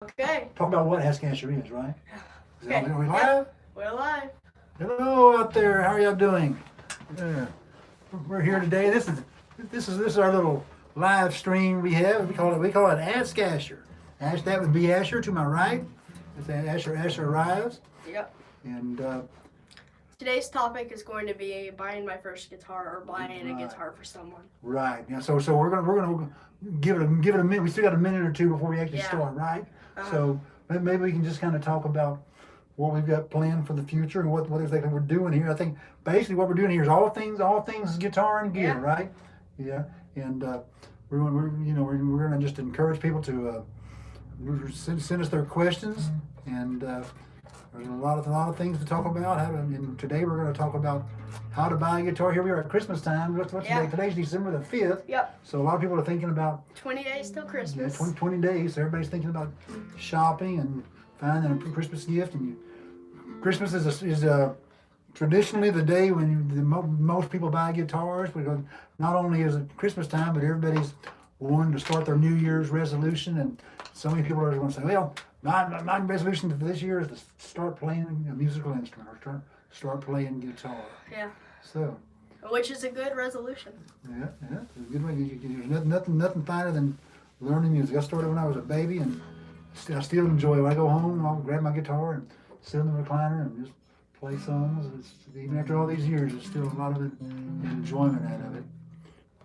Okay. Talk about what Askasher is, right? Okay. Are we live? We're live. Hello out there. How are y'all doing? Yeah. We're here today. This is our little live stream we have. We call it Ask Asher. That would be Asher to my right. It's Asher arrives. Yep. And Today's topic is going to be buying my first guitar or buying a Right. guitar for someone. right. Yeah, so we're gonna give it a minute. We still got a minute or two before we actually Yeah. start, right? Uh-huh. So maybe we can just kind of talk about what we've got planned for the future and what exactly we're doing here. I think basically what we're doing here is all things guitar and gear, Yeah. right? Yeah. And we're gonna just encourage people to send us their questions, and there's a lot of things to talk about. And today we're going to talk about how to buy a guitar. Here we are at Christmas time. What's Yeah. today? Today's December the 5th. Yep. So a lot of people are thinking about 20 days till yeah, Christmas. 20 days. So everybody's thinking about shopping and finding a Christmas gift. And Christmas is traditionally the day when most people buy guitars, because not only is it Christmas time, but everybody's wanting to start their New Year's resolution. And so many people are going to say, well, my resolution for this year is to start playing a musical instrument or start playing guitar. Yeah. So, Which is a good resolution. yeah, it's a good way. There's nothing finer than learning music. I started when I was a baby, and I still enjoy it. When I go home, I'll grab my guitar and sit in the recliner and just play songs. Even after all these years, there's still a lot of enjoyment out of it.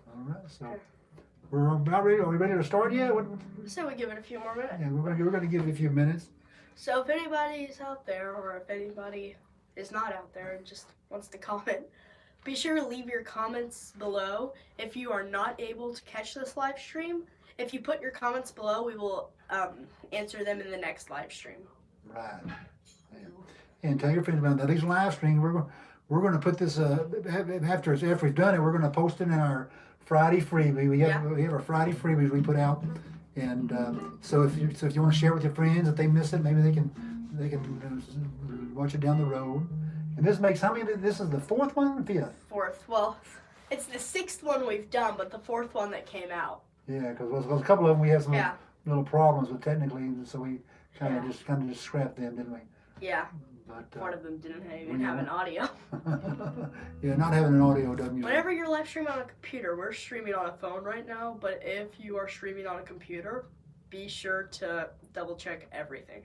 All right, so we're about ready. Are we ready to start yet? So we give it a few more minutes. Yeah, we're going to give it a few minutes. So if anybody's out there, or if anybody is not out there and just wants to comment, be sure to leave your comments below. If you are not able to catch this live stream, if you put your comments below, we will answer them in the next live stream. Right. Yeah. And tell your friends about that. These live streams, we're going to put this after we've done it. We're going to post it in our Friday freebie. We have our Friday freebies we put out, and so if you want to share it with your friends, if they miss it, maybe they can watch it down the road. And this makes how many? This is the fourth one, fifth. Fourth. Well, it's the sixth one we've done, but the fourth one that came out. Yeah, because a couple of them we had some Yeah. little problems with technically, so we kind of Yeah. just scrapped them, didn't we? Yeah. But One of them didn't even have an audio. yeah, not having an audio doesn't usually. Whenever you're live streaming on a computer, we're streaming on a phone right now, but if you are streaming on a computer, be sure to double check everything.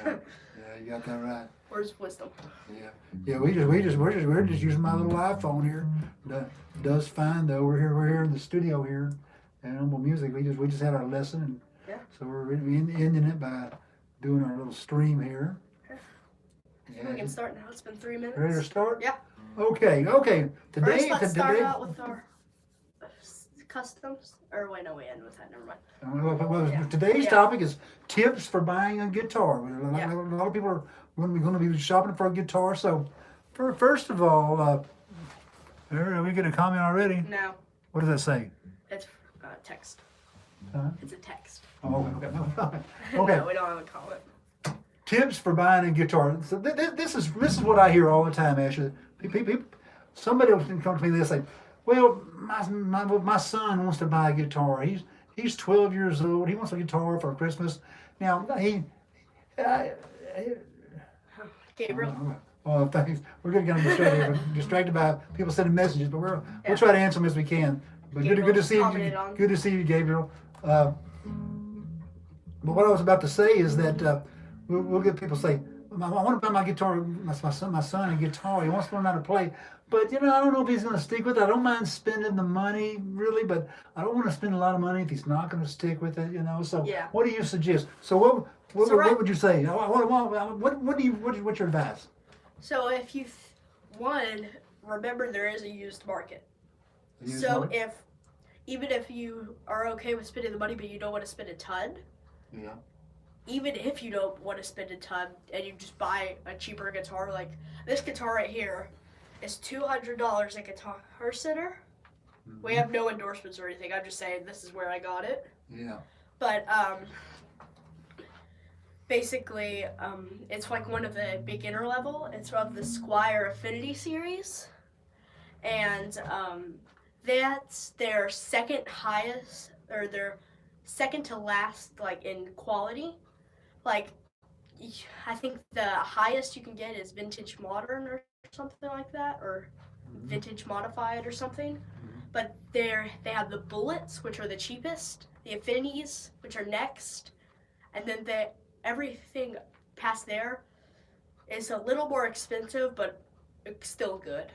Yeah, you got that right. Where's wisdom? Yeah. We're just using my little iPhone here. Does fine though. We're here in the studio here at Humble Music. We just had our lesson, and Yeah. so we're ending it by doing our little stream here. We can start now. It's been 3 minutes. Ready to start? Yeah. Okay. Today, First, let's start out with our customs. Or wait, no, we end with that. Never mind. Yeah. Today's Yeah. topic is tips for buying a guitar. Yeah. A lot of people are going to be shopping for a guitar. So, first of all, are we getting a comment already? No, What does that say? it's text. Huh? It's a text. Oh, okay. No, Okay. we don't have a comment. Tips for buying a guitar. So this is what I hear all the time. Actually, somebody will come to me and they'll say, "Well, my son wants to buy a guitar. He's 12 years old. He wants a guitar for Christmas. Now Gabriel. Oh, thanks. We're getting kind of distracted by people sending messages, but we'll try to answer them as we can. But good to see you. commented on. Good to see you, Gabriel. But what I was about to say is that we'll get people say, "I want to buy my guitar. My son a guitar. He wants to learn how to play." But I don't know if he's going to stick with it. I don't mind spending the money, really, but I don't want to spend a lot of money if he's not going to stick with it. So Yeah. what do you suggest? So what would you say? What's your advice? So if you remember there is a used market. So even if you are okay with spending the money, but you don't want to spend a ton, Yeah. even if you don't want to spend a ton and you just buy a cheaper guitar, like this guitar right here is $200 at Guitar Center. Mm-hmm. We have no endorsements or anything. I'm just saying this is where I got it. Yeah. But basically, it's like one of the beginner level. It's of the Squire Affinity series, and that's their second highest, or their second to last, like in quality. like, I think the highest you can get is vintage modern or something like that, or vintage modified or something. But they have the bullets, which are the cheapest, the affinities, which are next, and then everything past there is a little more expensive, but it's still good.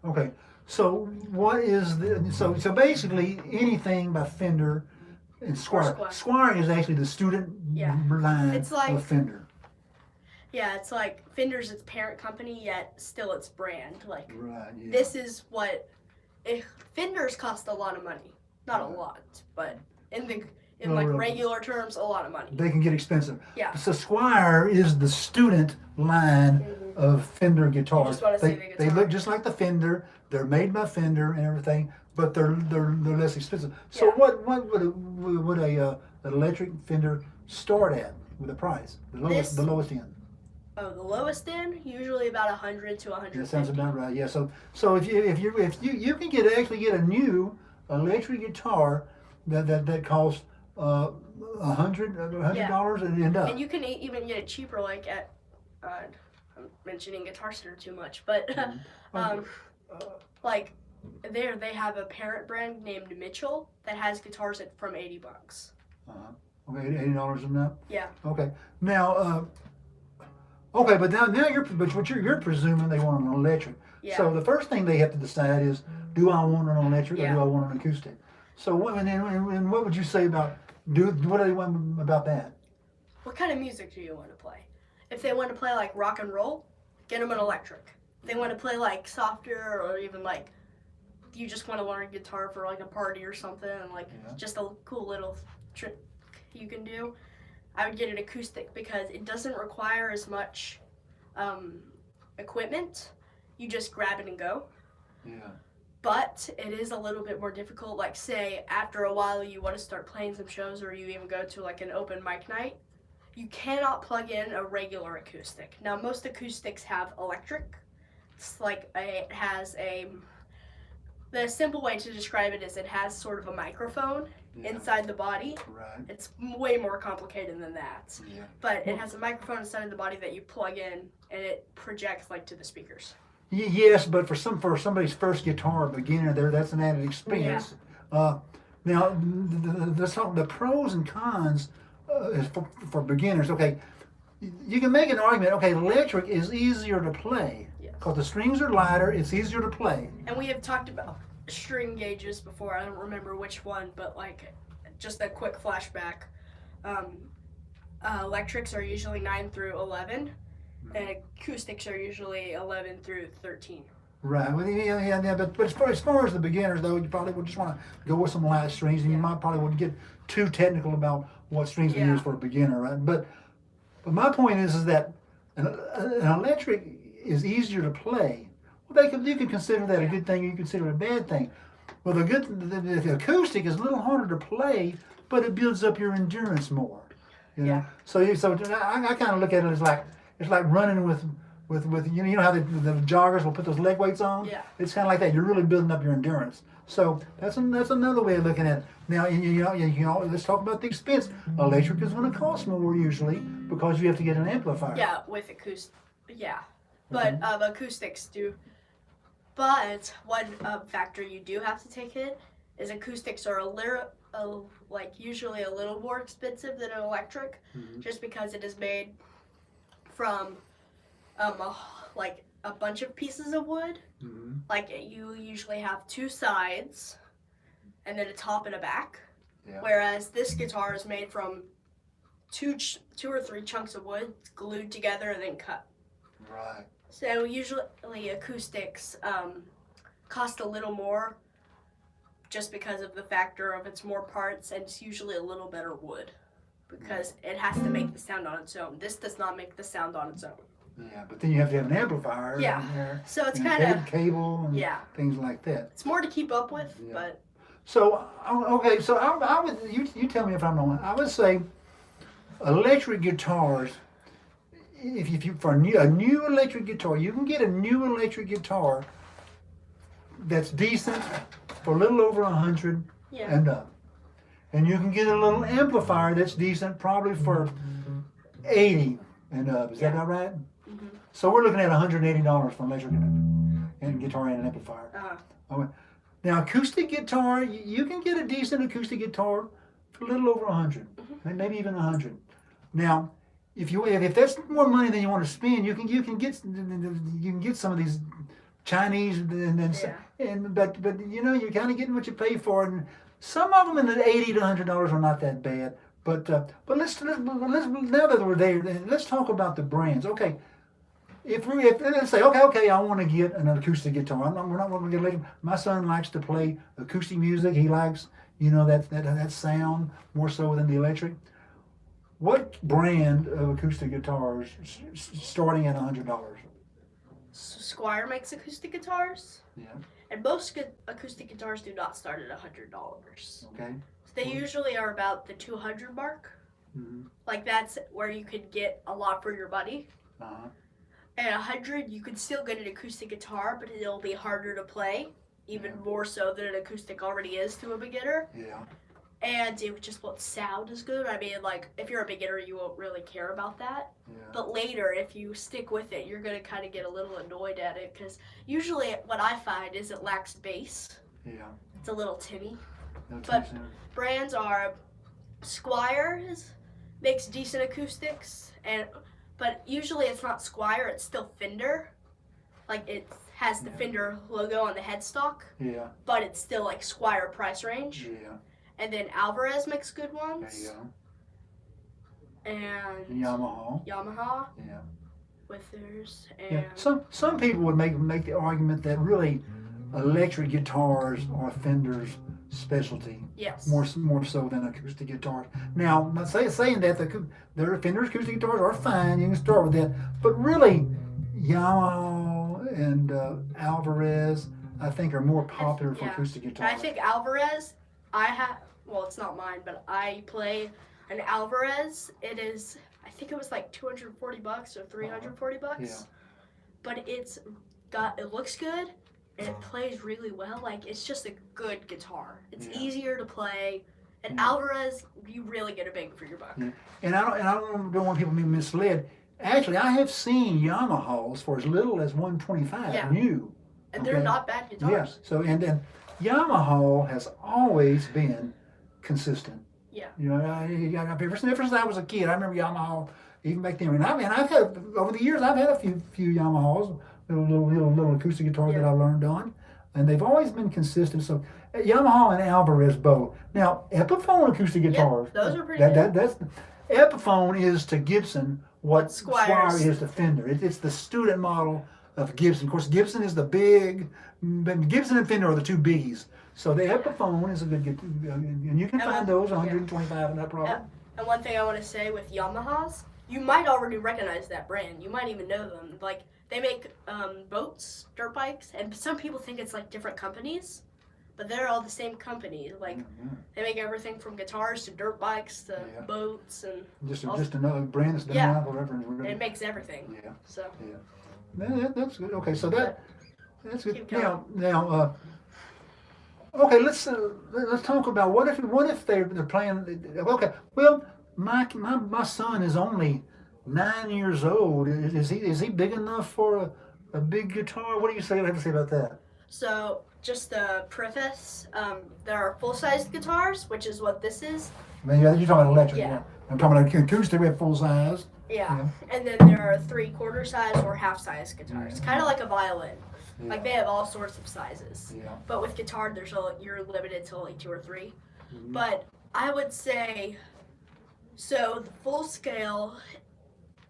Okay, so what is so basically anything by Fender and Squire. Squire is actually the student line It's like, of Fender. Yeah, it's like Fender's its parent company, yet still its brand. Like, Right, yeah. this is what Fenders cost a lot of money. Not a lot, but in regular terms, a lot of money. They can get expensive. Yeah. So Squire is the student line of Fender guitars. You just want to see the guitar. They look just like the Fender. They're made by Fender and everything, but they're less expensive. So what would an electric Fender start at with a price? The lowest end. Oh, the lowest end usually about 100 to 150. That sounds about right. Yeah. So if you can actually get a new electric guitar that costs $100 and up. And you can even get it cheaper, like at I'm mentioning Guitar Center too much, but like there they have a parent brand named Mitchell that has guitars from $80. Okay, $80 and up. Yeah. Okay. Now. Okay, but now you're presuming they want an electric. Yeah. So the first thing they have to decide is, do I want an electric or do I want an acoustic? So what would you say about what do they want about that? What kind of music do you want to play? If they want to play like rock and roll, get them an electric. If they want to play like softer, or even like you just want to learn guitar for like a party or something, and like just a cool little trick you can do, I would get an acoustic because it doesn't require as much equipment. You just grab it and go. Yeah. But it is a little bit more difficult. Like, say, after a while you want to start playing some shows, or you even go to like an open mic night, you cannot plug in a regular acoustic. Now, most acoustics have electric. It's like the simple way to describe it is it has sort of a microphone inside the body. Right. It's way more complicated than that. Yeah. But it has a microphone inside of the body that you plug in, and it projects like to the speakers. Yes, but for somebody's first guitar beginner, that's an added expense. Yeah. Now, the pros and cons is for beginners. Okay, you can make an argument. Okay, electric is easier to play because the strings are lighter. It's easier to play. And we have talked about string gauges before. I don't remember which one, but like just a quick flashback. Electrics are usually 9 through 11, and acoustics are usually 11 through 13. Right. Well, yeah. But as far as the beginners, though, you probably would just want to go with some light strings, and you probably wouldn't get too technical about what strings to use for a beginner, right? But my point is that an electric is easier to play. Well, you can consider that a good thing, or you can consider it a bad thing. Well, the acoustic is a little harder to play, but it builds up your endurance more. You know. So I kind of look at it as like it's like running with you know how the joggers will put those leg weights on. Yeah. It's kind of like that. You're really building up your endurance. So that's another way of looking at it. Now let's talk about the expense. Electric is going to cost more usually because you have to get an amplifier. Yeah, with acoustic. Yeah, but acoustics do. But one factor you do have to take in is acoustics are usually a little more expensive than an electric, just because it is made from a bunch of pieces of wood. Like you usually have two sides, and then a top and a back. Yeah. Whereas this guitar is made from two or three chunks of wood glued together and then cut. Right. So usually acoustics cost a little more, just because of the factor of it's more parts, and it's usually a little better wood because it has to make the sound on its own. This does not make the sound on its own. Yeah, but then you have to have an amplifier. Yeah. So it's kind of cable and things like that. It's more to keep up with, but. So okay, so I would you tell me if I'm wrong. I would say electric guitars. If you for a new electric guitar, you can get a new electric guitar that's decent for a little over 100 and up, and you can get a little amplifier that's decent probably for 80 and up. Is that about right? Mhm. So we're looking at $180 for an electric and guitar and an amplifier. Okay. Now acoustic guitar, you can get a decent acoustic guitar for a little over 100, maybe even 100. Now, if that's more money than you want to spend, you can get some of these Chinese but you're kind of getting what you pay for, and some of them in the $80 to $100 are not that bad. But let's now that we're there, let's talk about the brands. Okay, if let's say okay, I want to get an acoustic guitar. We're not going to get electric. My son likes to play acoustic music. He likes that sound more so than the electric. What brand of acoustic guitars starting at $100? Squire makes acoustic guitars. Yeah. And most acoustic guitars do not start at $100. Okay. So they usually are about the 200 mark. Mm-hmm. Like that's where you could get a lot for your money. Uh-huh. At 100, you could still get an acoustic guitar, but it'll be harder to play, even more so than an acoustic already is to a beginner. Yeah. And it just won't sound as good. I mean, like, if you're a beginner, you won't really care about that. Yeah. But later, if you stick with it, you're going to kind of get a little annoyed at it, because usually what I find is it lacks bass. Yeah. It's a little tinny. But brands are Squire makes decent acoustics, but usually it's not Squire, it's still Fender. Like, it has the Fender logo on the headstock. Yeah. But it's still like Squire price range. Yeah. And then Alvarez makes good ones. There you go. And Yamaha. Yeah. With theirs. And yeah. Some people would make the argument that really electric guitars are Fender's specialty. Yes. More so than acoustic guitars. Now, I'm not saying that their Fender's acoustic guitars are fine. You can start with that, but really, Yamaha and Alvarez, I think, are more popular for acoustic guitars. I think Alvarez. It's not mine, but I play an Alvarez. It is, I think it was like $240 or $340. Yeah. But it looks good and it plays really well. Like, it's just a good guitar. It's easier to play. And Alvarez, you really get a bang for your buck. Yeah. And I don't want people to be misled. Actually, I have seen Yamahas for as little as $125 new. And they're not bad guitars. Yeah. So and Yamaha has always been consistent. Yeah. Ever since I was a kid, I remember Yamaha even back then. And I've had over the years, I've had a few Yamahas, little acoustic guitars that I learned on, and they've always been consistent. So Yamaha and Alvarez both. Now Epiphone acoustic guitars. Those are pretty good. That's Epiphone is to Gibson what Squire is to Fender. It's the student model of Gibson. Of course, Gibson is the big. Gibson and Fender are the two biggies. So the Epiphone is a good guitar, and you can find those 125 and that problem. And one thing I want to say with Yamahas, you might already recognize that brand. You might even know them. Like, they make boats, dirt bikes, and some people think it's like different companies, but they're all the same company. Like, they make everything from guitars to dirt bikes to boats and just another brand that's been around forever. And it makes everything. Yeah. So. Yeah. That's good. Okay, so that's good. Now, okay, let's talk about what if they're playing. Okay, well, my son is only 9 years old. Is he big enough for a big guitar? What do you have to say about that? So, just to preface, there are full-sized guitars, which is what this is. You're talking about electric. Yeah. I'm talking about acoustic. We have full size. Yeah. And then there are 3/4 size or half-size guitars. Kind of like a violin. Yeah. Like, they have all sorts of sizes. Yeah. But with guitar, you're limited to only 2 or 3. But I would say, so the full scale,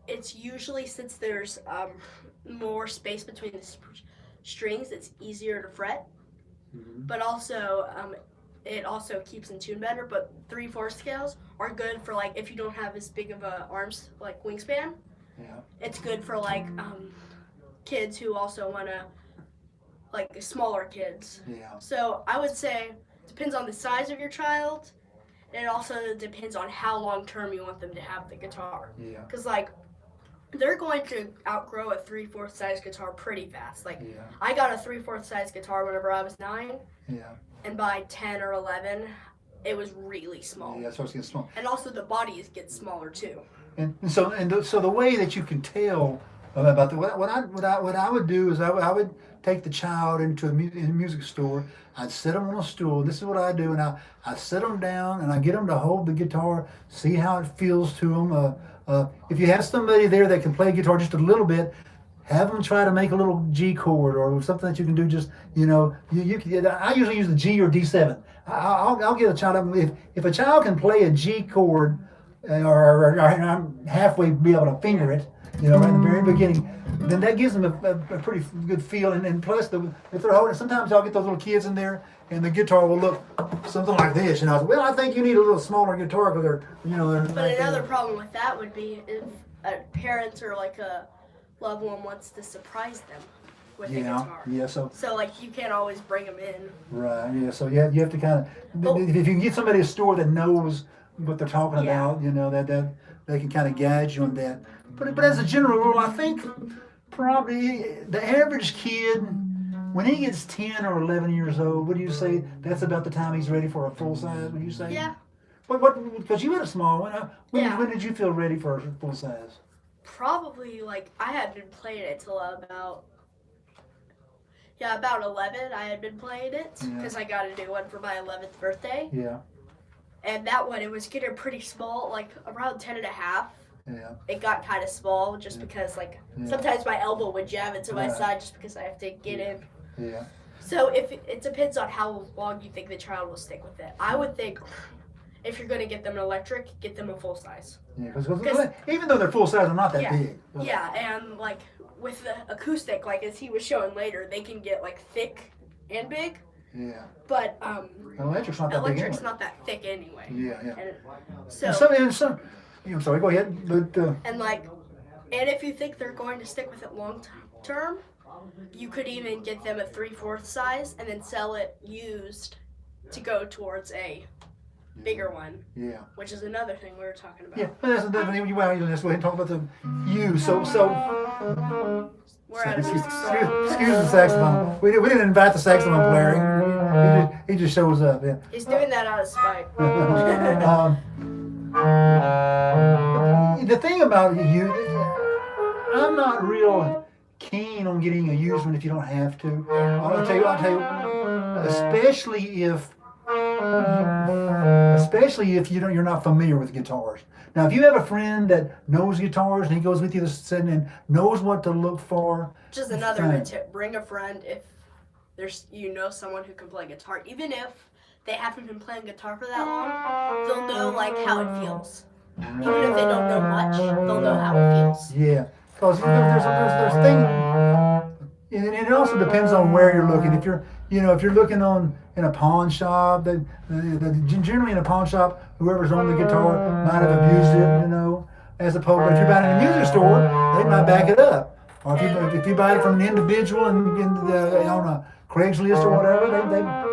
it's usually, since there's more space between the strings, it's easier to fret. But also, it also keeps in tune better. But 3/4 scales are good for, like, if you don't have as big of a arms, like, wingspan. Yeah. It's good for, like, kids who also want to, like, smaller kids. Yeah. So I would say it depends on the size of your child, and it also depends on how long term you want them to have the guitar. Yeah. Because, like, they're going to outgrow a 3/4 size guitar pretty fast. Like, I got a 3/4 size guitar whenever I was 9. Yeah. And by 10 or 11, it was really small. Yeah, so it's getting small. And also the bodies get smaller too. So the way that you can tell about what I would do is I would take the child into in a music store. I'd sit them on a stool. This is what I do, and I sit them down and I get them to hold the guitar, see how it feels to them. If you have somebody there that can play guitar just a little bit, have them try to make a little G chord or something that you can do. Just I usually use the G or D7. I'll get a child if a child can play a G chord or I'm halfway be able to finger it, right in the very beginning, then that gives them a pretty good feel. And plus, if they're holding, sometimes I'll get those little kids in there, and the guitar will look something like this. And I was, well, I think you need a little smaller guitar because they're. But another problem with that would be if a parent or like a loved one wants to surprise them with the guitar. Yeah. So like you can't always bring them in. Right. Yeah. So you have to kind of if you can get somebody at a store that knows what they're talking about, that they can kind of guide you on that. But as a general rule, I think probably the average kid, when he gets 10 or 11 years old, what do you say? That's about the time he's ready for a full size. Would you say? Yeah. What? Because you had a small one. When did you feel ready for a full size? Probably like I had been playing it till about 11. I had been playing it because I got a new one for my 11th birthday. Yeah. And that one, it was getting pretty small, like around 10 and a half. Yeah. It got kind of small just because sometimes my elbow would jam into my side just because I have to get in. Yeah. So it depends on how long you think the child will stick with it. I would think if you're going to get them an electric, get them a full size. Yeah, because even though they're full size, they're not that big. Yeah, and like with the acoustic, like as he was showing later, they can get like thick and big. Yeah. But electric's not that big anyway. not that thick anyway. Yeah. And so I'm sorry, go ahead. But and if you think they're going to stick with it long term, you could even get them a 3/4 size and then sell it used to go towards a bigger one. Yeah. Which is another thing we were talking about. Yeah, but that's another thing. Let's go ahead and talk about the use. So we're at excuse the saxophone. We didn't invite the saxophone player. He just shows up. Yeah. He's doing that out of spite. The thing about you, I'm not real keen on getting a used one if you don't have to. I'll tell you, especially if you're not familiar with guitars. Now, if you have a friend that knows guitars and he goes with you to sit and knows what to look for, just another good tip: bring a friend if someone who can play guitar, even if they haven't been playing guitar for that long, they'll know like how it feels. Even if they don't know much, they'll know how it feels. Yeah, because there's things, and it also depends on where you're looking. If you're looking in a pawn shop, generally in a pawn shop, whoever's on the guitar might have abused it, as opposed. But if you're buying it in a music store, they might back it up. Or if you buy it from an individual and on a Craigslist or whatever,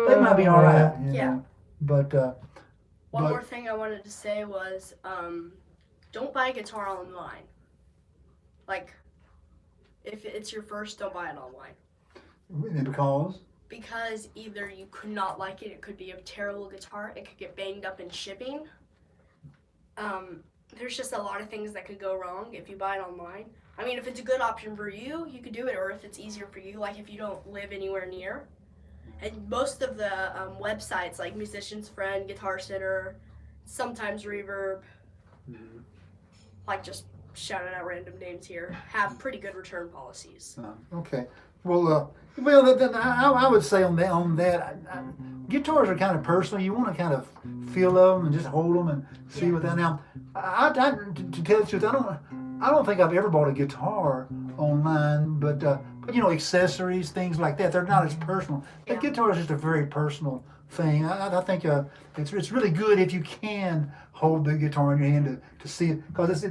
they might be all right. Yeah. But one more thing I wanted to say was, don't buy a guitar online. Like, if it's your first, don't buy it online. Because either you could not like it could be a terrible guitar, it could get banged up in shipping. There's just a lot of things that could go wrong if you buy it online. I mean, if it's a good option for you, you could do it, or if it's easier for you, like if you don't live anywhere near. And most of the websites, like Musician's Friend, Guitar Center, sometimes Reverb, like just shouting out random names here, have pretty good return policies. Okay. Well, then I would say on that, guitars are kind of personal. You want to kind of feel them and just hold them and see what that. Now, to tell the truth, I don't think I've ever bought a guitar online, but accessories, things like that, they're not as personal. The guitar is just a very personal thing. I think it's really good if you can hold the guitar in your hand to see it, because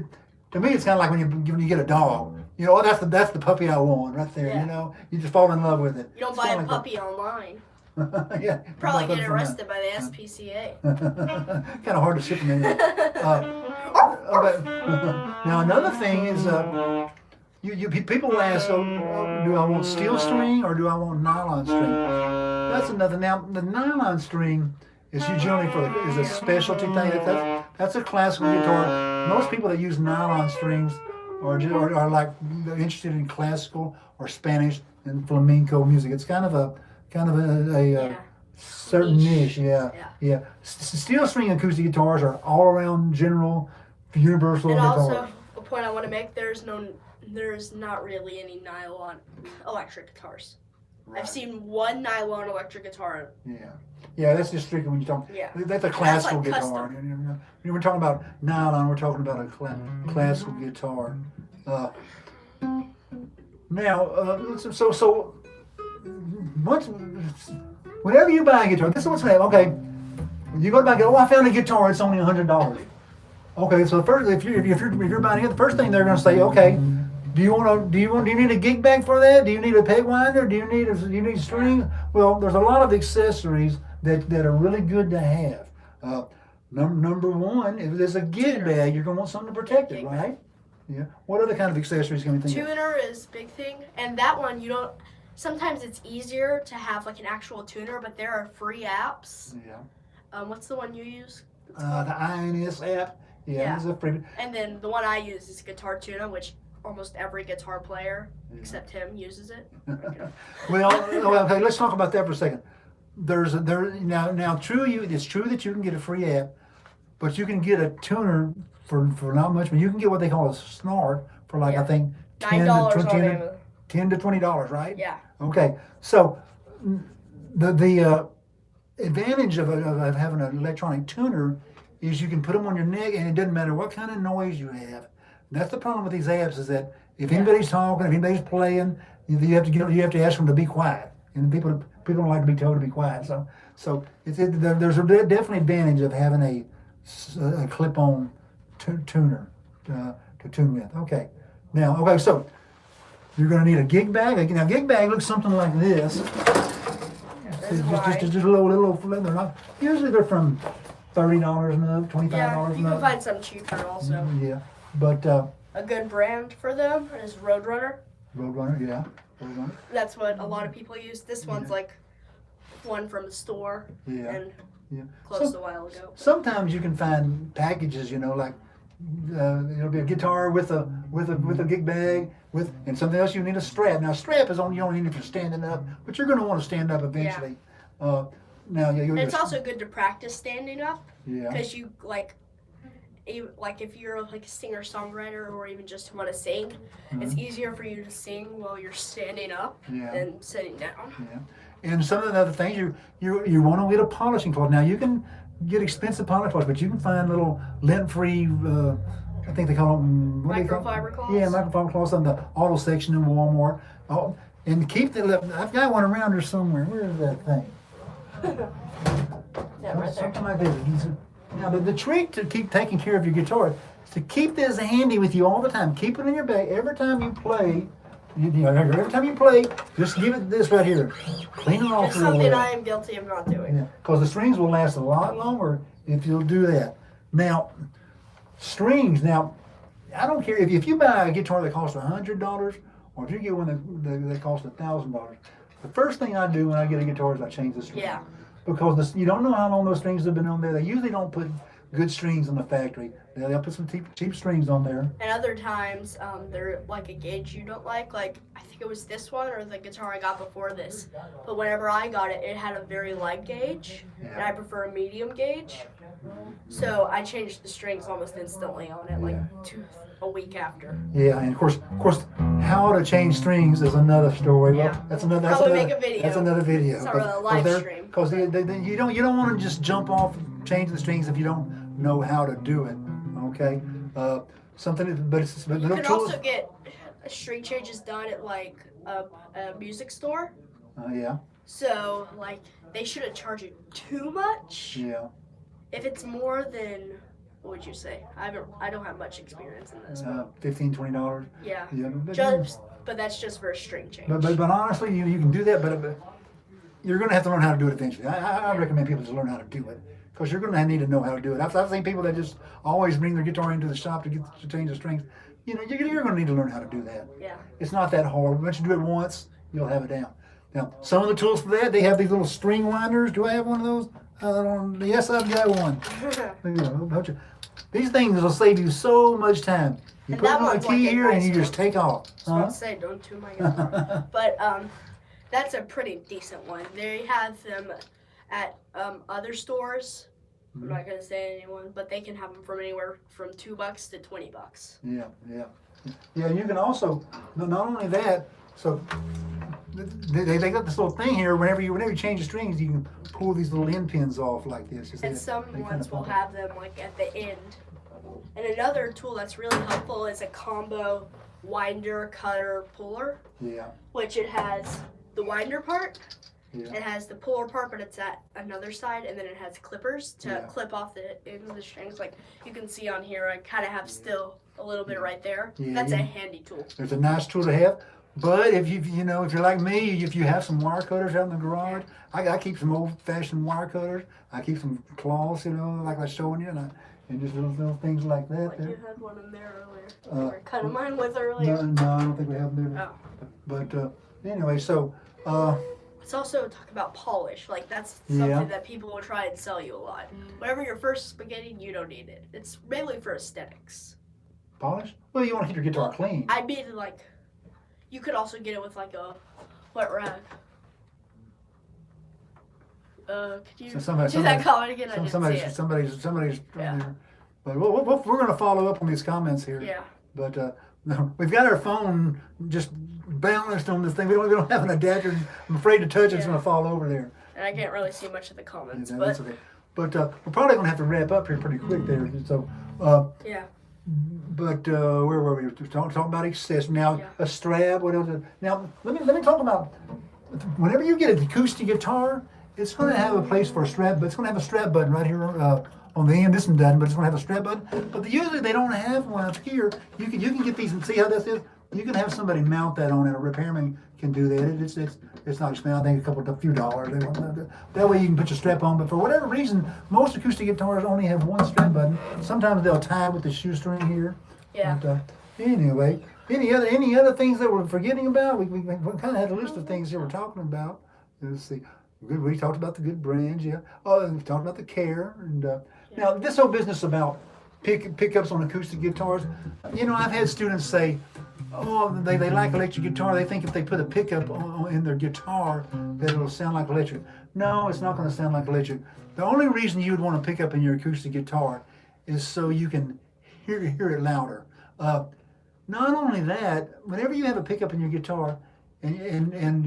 to me, it's kind of like when you get a dog. That's the puppy I want right there. Yeah. You just fall in love with it. You don't buy a puppy online. Yeah. Probably get arrested by the SPCA. Kind of hard to ship them in. Now another thing is, people ask, do I want steel string or do I want nylon string? That's another. Now the nylon string is generally is a specialty thing. That's a classical guitar. most people that use nylon strings are like interested in classical or Spanish and flamenco music. It's kind of a Yeah. certain niche. Yeah. Steel string acoustic guitars are all around general, universal And guitars. also, a point I want to make: there's not really any nylon electric guitars. Right. I've seen one nylon electric guitar. Yeah, that's just strictly when you talk. Yeah. That's a classical like guitar. custom. We're talking about nylon. We're talking about a classical guitar. So once, whenever you buy a guitar, this is what's happening. Okay, you go to buy a guitar. Oh, I found a guitar. It's only $100. Okay, so first, if you're buying it, the first thing they're going to say, okay, do you need a gig bag for that? Do you need a peg winder? Do you need string? Well, there's a lot of accessories that are really good to have. Number one, if there's a gig bag, you're going to want something to protect it, right? Yeah. What other kind of accessories can we think of? Tuner is a big thing, and that one you don't. Sometimes it's easier to have like an actual tuner, but there are free apps. Yeah. What's the one you use? The INS app. Yeah, it's a free. And then the one I use is Guitar Tuna, which almost every guitar player except him uses it. Well, okay, let's talk about that for a second. It's true that you can get a free app, but you can get a tuner for not much. But you can get what they call a snort for like I think $9 on Amazon. $10 to $20, right? Yeah. Okay, so the advantage of having an electronic tuner is you can put them on your neck, and it doesn't matter what kind of noise you have. That's the problem with these apps, is that if anybody's talking, if anybody's playing, you have to ask them to be quiet, and people don't like to be told to be quiet. So there's a definitely advantage of having a clip-on tuner to tune with. Okay, so you're going to need a gig bag. Now, gig bag looks something like this. Just a little. They're not usually they're from $30 and up, $25 Yeah, and you up. can find some cheaper also. Yeah, but A good brand for them is Roadrunner. Roadrunner, yeah. Roadrunner. That's what a lot of people use. This one's like one from the store and closed a while ago. Sometimes you can find packages, like it'll be a guitar with a gig bag and something else. You need a strap. Now, strap is only you only need it for standing up, but you're going to want to stand up eventually. And it's also good to practice standing up. Yeah. Because you if you're like a singer-songwriter or even just want to sing, it's easier for you to sing while you're standing up than sitting down. Yeah. And some of the other things you want to get a polishing cloth. Now you can get expensive polishing cloths, but you can find little lint-free. I think they call them Microfiber cloths. Yeah, microfiber cloths on the auto section in Walmart. Oh, and keep I've got one around here somewhere. Where is that thing? Yeah, right there. Something like this. Now, the trick to keep taking care of your guitar is to keep this handy with you all the time. Keep it in your bag every time you play. Every time you play, just give it this right here. Clean it off It's real something well. I am guilty of not doing. Because the strings will last a lot longer if you'll do that. Now, strings. Now, I don't care if you buy a guitar that costs $100 or if you get one that costs $1,000. The first thing I do when I get a guitar is I change the strings. Yeah. Because you don't know how long those strings have been on there. They usually don't put good strings in the factory. They'll put some cheap strings on there. And other times, they're like a gauge you don't like. Like, I think it was this one or the guitar I got before this. But whenever I got it, it had a very light gauge. And I prefer a medium gauge. So I changed the strings almost instantly on it, like a week after. Yeah, and of course, how to change strings is another story. Yeah. Well, that's another video. That's another video. It's not really a live stream. Because you don't want to just jump off and change the strings if you don't know how to do it. Okay, You can also get string changes done at like a music store. Yeah. So like they shouldn't charge you too much. Yeah. If it's more than, what would you say? I don't have much experience in this. $15, $20. Yeah. Yeah. But that's just for a string change. But honestly, you can do that, but you're going to have to learn how to do it eventually. I recommend people to learn how to do it because you're going to need to know how to do it. I've seen people that just always bring their guitar into the shop to change the strings. You're going to need to learn how to do that. Yeah. It's not that hard. Once you do it once, you'll have it down. Now, some of the tools for that, they have these little string winders. Do I have one of those? Yes, I've got one. These things will save you so much time. You And put that it on the one's like key a here and nice you just too. take off. I was about to say, don't tune my guitar. But that's a pretty decent one. They have them at other stores. I'm not gonna say anyone, but they can have them from anywhere from $2 to $20. Yeah. Yeah, you can also, not only that, so they got this little thing here, whenever you change the strings, you can pull these little end pins off like this. And some ones will have them like at the end. And another tool that's really helpful is a combo winder, cutter, puller. Yeah. Which it has the winder part, Yeah. it has the puller part, but it's at another side, and then it has clippers to Yeah. clip off the ends of the strings. Like you can see on here, I kind of have still a little bit right there. Yeah, That's a yeah. handy tool. It's a nice tool to have. But if if you're like me, if you have some wire cutters out in the garage, I keep some old-fashioned wire cutters. I keep some claws, like I was showing you, and just little things like that. Like there. you had one in there earlier. You were cutting mine with earlier. No, I don't think we have them there. Oh. But anyway, so Let's also talk about polish. Like that's Yeah. something that people will try and sell you a lot. Whenever you're first beginning, you don't need it. It's mainly for aesthetics. polish. Well, you want to keep your guitar Well, clean. I mean, like, you could also get it with like a wet rag. Could you So somebody- do that comment again? I didn't see it. Somebody's. Yeah. But we're going to follow up on these comments here. Yeah. But no, we've got our phone just balanced on this thing. We don't have an adapter. I'm afraid to touch it. It's Yeah. going to fall over there. And I can't really see much of the comments, Yeah, but that's okay. But we're probably going to have to wrap up here pretty quick there. So, yeah. but where were we? Talking about accessories. Now, Yeah. a strap. What else? Now, let me talk about. Whenever you get an acoustic guitar, it's going to have a place for a strap, but it's going to have a strap button right here on the end. This one doesn't, but it's going to have a strap button. But usually they don't have one up here. You can get these and see how this is. You can have somebody mount that on it. A repairman can do that. It's not expensive. I think a few dollars. That way you can put your strap on. But for whatever reason, most acoustic guitars only have one strap button. Sometimes they'll tie it with the shoestring here. Yeah. But, anyway, any other things that we're forgetting about? We kind of had a list of things that we're talking about. Let's see. We talked about the good brands, yeah. Oh, and we talked about the care. And now this whole business about pickups on acoustic guitars. I've had students say, oh, they like electric guitar. They think if they put a pickup in their guitar that it'll sound like electric. No, it's not going to sound like electric. The only reason you would want a pickup in your acoustic guitar is so you can hear it louder. Not only that, whenever you have a pickup in your guitar and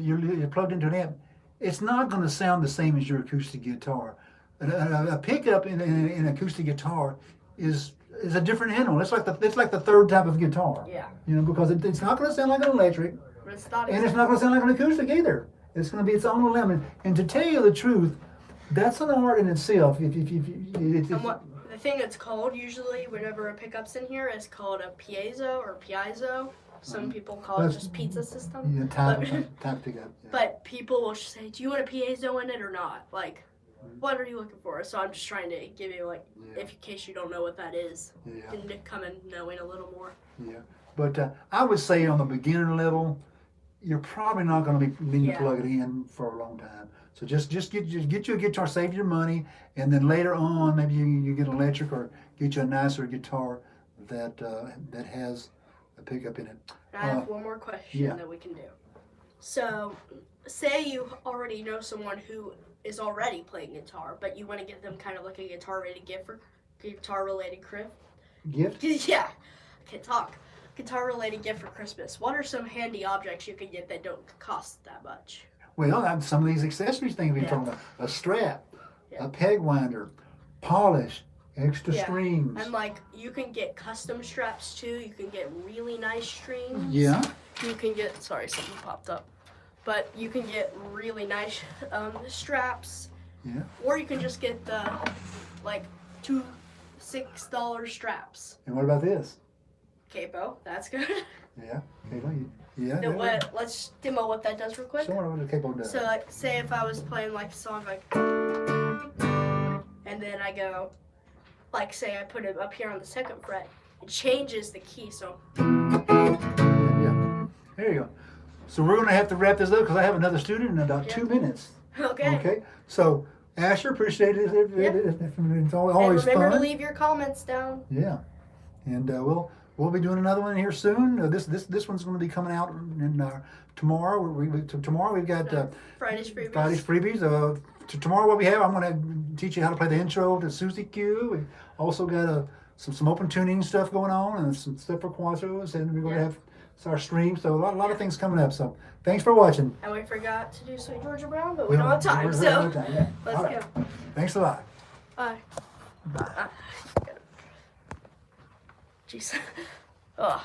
you're plugged into an amp, it's not going to sound the same as your acoustic guitar. A pickup in an acoustic guitar is a different animal. It's like the third type of guitar. Yeah. Because it's not going to sound like an electric, But it's not. and it's not going to sound like an acoustic either. It's going to be its own lemon. And to tell you the truth, that's an art in itself. And what the thing it's called usually whenever a pickup's in here is called a piezo or piezo. Some people call it That's- just pizza system. Yeah, type pickup. Yeah. But people will say, "Do you want a piezo in it or not?" Like, what are you looking for? So I'm just trying to give you Yeah. in case you don't know what that is, Yeah. and to come in knowing a little more. Yeah, but I would say on the beginner level, you're probably not going to be needing to plug it in for a long time. So just get you a guitar, save your money, and then later on maybe you get electric or get you a nicer guitar that has a pickup in it. And I have one more question yeah. that we can do. So, say you already know someone who is already playing guitar, but you want to get them kind of like a guitar-related gift for guitar-related Gift? Yeah, I can't talk. Guitar-related gift for Christmas. What are some handy objects you can get that don't cost that much? Well, some of these accessories things we're talking about: a strap, a peg winder, polish, extra strings. And like you can get custom straps too. You can get really nice strings. Yeah. You can get, sorry, something popped up. But you can get really nice straps. Yeah. Or you can just get the like $6 straps. And what about this? Capo, that's good. Yeah. Yeah. And let's demo what that does real quick. Show me what the capo does. So like, say if I was playing like a song like, and then I go, like say I put it up here on the second fret, it changes the key. So. Yeah. There you go. So we're going to have to wrap this up because I have another student in about 2 minutes. Okay. Okay. So Asher, appreciate it. It's always And remember fun. to leave your comments down. Yeah, and we'll be doing another one here soon. This one's going to be coming out tomorrow. Tomorrow we've got Friday's freebies. freebies. Tomorrow what we have, I'm going to teach you how to play the intro to Susie Q. We also got some open tuning stuff going on and some stuff for Quattros, and we're going to have our stream. So a lot of things coming up. So thanks for watching. And we forgot to do Sweet Georgia Brown, but we don't have time. So let's right. go. Thanks a lot. Bye. Bye. Jeez. Ugh.